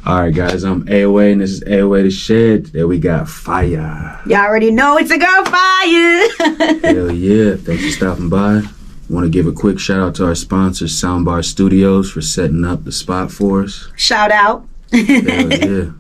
All right, guys, I'm AOA, and this is AOA The Shed. There we got Fiiyyaah. Y'all already know it's a girl Fiiyyaah. Hell yeah. Thanks for stopping by. Want to give a quick shout out to our sponsor, Soundbar Studios, for setting up the spot for us. Shout out. Hell yeah.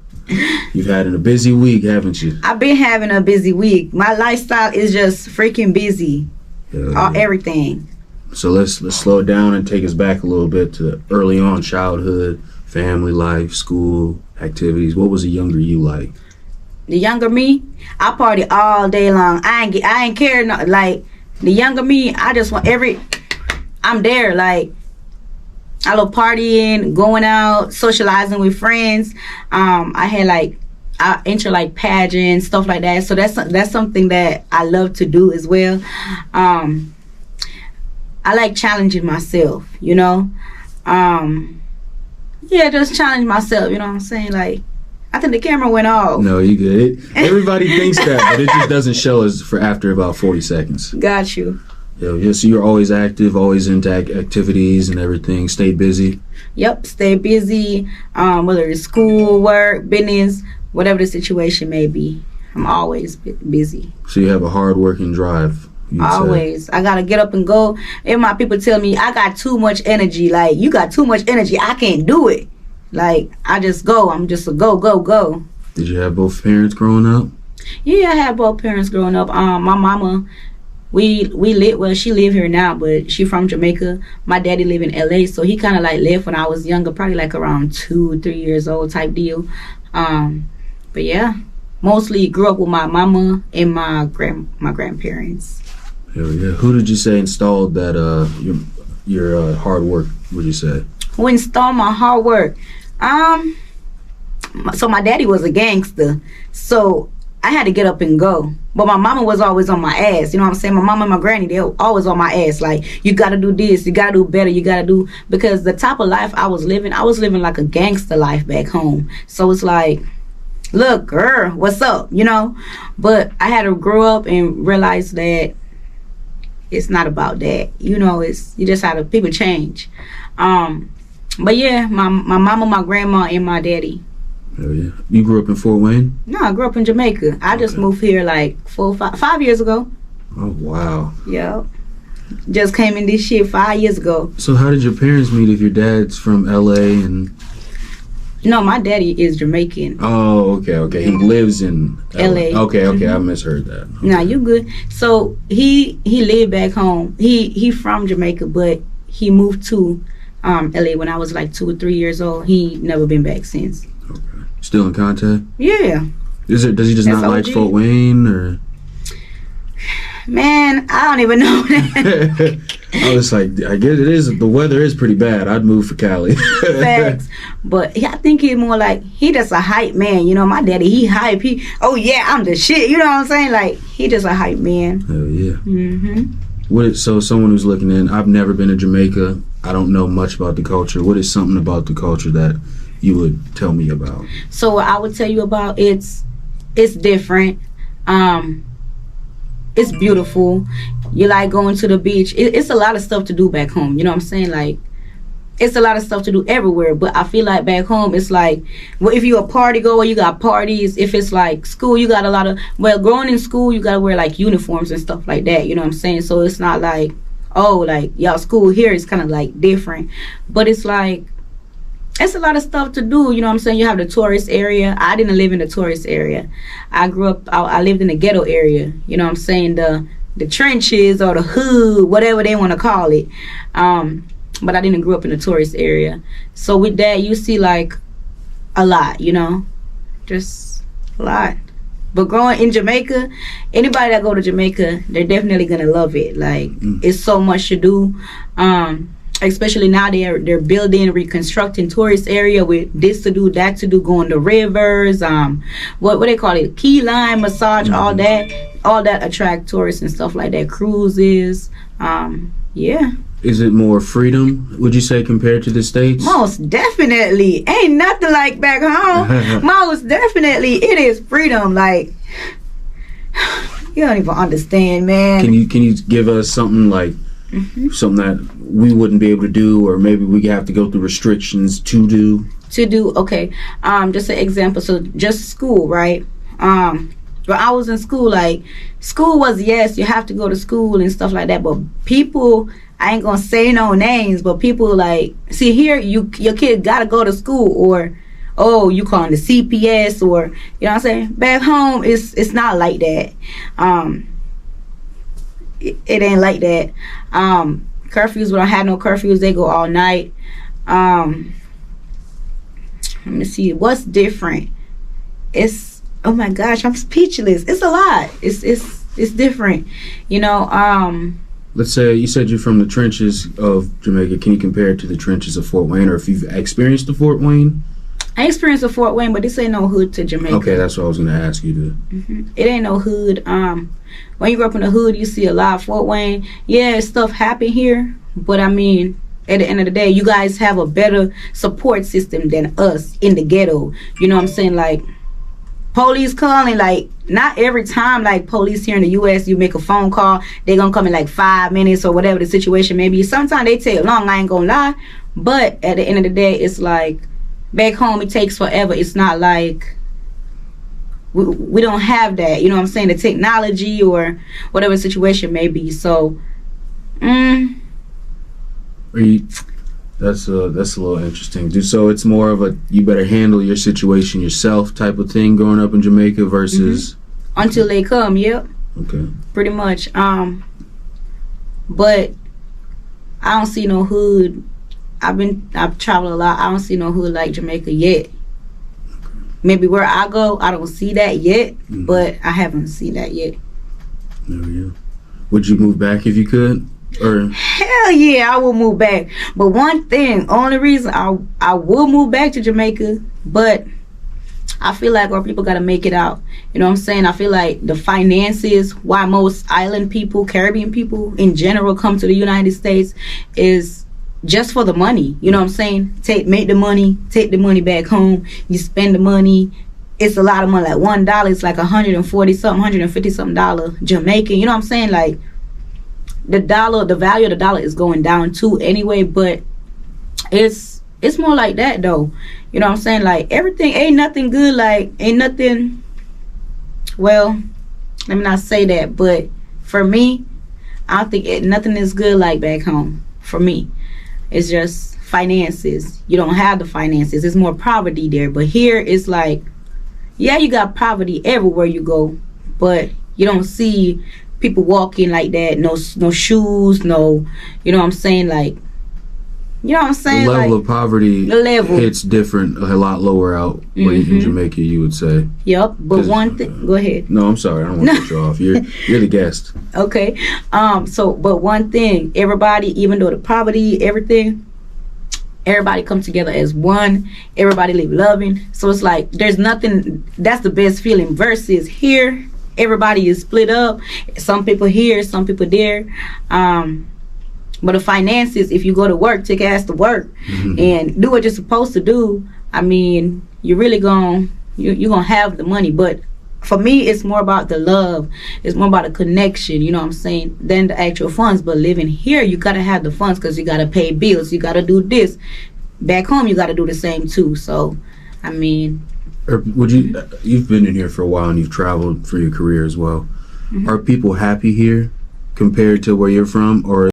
You've had a busy week, haven't you? I've been having a busy week. My lifestyle is just freaking busy. Yeah. Everything. So let's slow down and take us back a little bit to early on childhood, family life, school, activities. What was the younger you like? The younger me, I party all day long. I ain't care. Like, the younger me, I just want I'm there. Like, I love partying, going out, socializing with friends. I enter like pageants, stuff like that. So that's something that I love to do as well. I like challenging myself, you know. Yeah, just challenge myself, you know what I'm saying? Like, I think the camera went off. No, you good. Everybody thinks that, but it just doesn't show us for after about 40 seconds. Got you. Yeah, so you're always active, always into activities and everything. Stay busy. Yep, stay busy. Whether it's school, work, business, whatever the situation may be, I'm always busy. So you have a hard-working drive. Always. Say. I gotta get up and go. And my people tell me I got too much energy. Like, you got too much energy. I can't do it. Like, I just go. I'm just a go. Did you have both parents growing up? Yeah, I had both parents growing up. My mama, she live here now, but she from Jamaica. My daddy live in LA, so he kind of like left when I was younger, probably like around 2 or 3 years old type deal. But yeah, mostly grew up with my mama and my grandparents. Hell yeah. Who did you say installed that your hard work, would you say? Who installed my hard work? So my daddy was a gangster, so I had to get up and go. But my mama was always on my ass. You know what I'm saying? My mama and my granny, they were always on my ass. Like, you got to do this. You got to do better. You got to do... Because the type of life I was living like a gangster life back home. So it's like, look, girl, what's up? You know? But I had to grow up and realize that it's not about that. You know, you just how the people change. But yeah, my mama, my grandma, and my daddy. Hell yeah. You grew up in Fort Wayne? No, I grew up in Jamaica. I just moved here like 5 years ago. Oh, wow. Yep. Just came in this shit 5 years ago. So how did your parents meet if your dad's from LA and... No, my daddy is Jamaican. Oh, okay. He lives in LA. Okay, I misheard that. Okay. Nah, you good. So he lived back home. He from Jamaica, but he moved to LA when I was like 2 or 3 years old. He never been back since. Okay. Still in contact? Yeah. Does he just not like Fort Wayne or? Man, I don't even know that. I was like, I guess it is. The weather is pretty bad. I'd move for Cali. Facts. But I think he's more like, he just a hype man. You know, my daddy, he hype. Oh yeah, I'm the shit. You know what I'm saying? Like, he just a hype man. Hell yeah. Mm-hmm. So someone who's looking in, I've never been to Jamaica. I don't know much about the culture. What is something about the culture that you would tell me about? So what I would tell you about, it's different. It's beautiful. You like going to the beach. It's a lot of stuff to do back home. You know what I'm saying? Like, it's a lot of stuff to do everywhere. But I feel like back home, it's like, well, if you're a party goer, you got parties. If it's like school, you got a lot of, well, growing in school, you got to wear like uniforms and stuff like that. You know what I'm saying? So it's not like, oh, like, y'all school here is kind of like different. But it's like, it's a lot of stuff to do. You know what I'm saying? You have the tourist area. I didn't live in the tourist area. I lived in the ghetto area. You know what I'm saying? The trenches or the hood, whatever they want to call it. But I didn't grow up in the tourist area. So with that, you see like a lot, you know? Just a lot. But growing in Jamaica, anybody that go to Jamaica, they're definitely going to love it. Like, it's so much to do. Especially now they're building, reconstructing tourist area with this to do, that to do, going to rivers, what they call it, key lime massage, all that attract tourists and stuff like that, cruises. Yeah. Is it more freedom, would you say, compared to the States? Most definitely. Ain't nothing like back home. Most definitely. It is freedom. Like, you don't even understand, man. Can you give us something like something that we wouldn't be able to do, or maybe we have to go through restrictions to do? to do, okay, just an example. So just school, right? When I was in school, like, school was, yes, you have to go to school and stuff like that, but people, I ain't gonna say no names, but people like, see here, your kid gotta go to school, or oh, you calling the CPS, or, you know what I'm saying? Back home, it's not like that. It ain't like that. Curfews, we don't have no curfews, they go all night. Let me see what's different. It's, oh my gosh, I'm speechless. It's a lot. It's different, you know. Let's say you said you're from the trenches of Jamaica. Can you compare it to the trenches of Fort Wayne, or if you've experienced the Fort Wayne? I experienced a Fort Wayne, but this ain't no hood to Jamaica. Okay, that's what I was gonna ask you to. It ain't no hood. When you grow up in the hood, you see a lot of Fort Wayne. Yeah, stuff happen here, but I mean, at the end of the day, you guys have a better support system than us in the ghetto. You know what I'm saying? Like, police calling, like, not every time, like, police here in the U.S., you make a phone call, they gonna come in like 5 minutes or whatever the situation may be. Sometimes they take long, I ain't gonna lie, but at the end of the day, it's like, back home, it takes forever. It's not like, we don't have that, you know what I'm saying, the technology or whatever the situation may be. So, that's a little interesting. So it's more of a you better handle your situation yourself type of thing growing up in Jamaica versus until they come. Yep. Okay. Pretty much. But I don't see no hood. I've traveled a lot. I don't see no hood like Jamaica yet. Maybe where I go, I don't see that yet, but I haven't seen that yet. There we go. Would you move back if you could? Or hell yeah, I will move back. But one thing, only reason I will move back to Jamaica, but I feel like our people gotta make it out. You know what I'm saying? I feel like the finances, why most island people, Caribbean people in general come to the United States, is just for the money. You know what I'm saying? Make the money, take the money back home, you spend the money. It's a lot of money. Like $1 is like $140 something, $150 something Jamaican. You know what I'm saying? Like, the value of the dollar is going down too anyway, but it's more like that though. You know what I'm saying? Like, everything ain't nothing good, like ain't nothing, well, let me not say that, but for me, I don't think nothing is good like back home. For me, it's just finances. You don't have the finances. It's more poverty there, but here it's like, yeah, you got poverty everywhere you go, but you don't see people walking like that, no shoes, no, you know what I'm saying, like, you know what I'm saying, the level like, of poverty, the level hits different, a lot lower out in Jamaica, you would say. Yep, but one thing, go ahead. No, I'm sorry, I don't want to cut you off. You're the guest. Okay, so, but one thing, everybody, even though the poverty, everything, everybody come together as one, everybody live loving, so it's like, there's nothing, that's the best feeling, versus here, everybody is split up. Some people here, some people there. But the finances, if you go to work, take ass to work and do what you're supposed to do, I mean, you're really you're gonna have the money. But for me, it's more about the love. It's more about the connection, you know what I'm saying, than the actual funds. But living here, you gotta have the funds because you gotta pay bills. You gotta do this. Back home, you gotta do the same too. So, I mean, you've been in here for a while and you've traveled for your career as well. Are people happy here compared to where you're from, or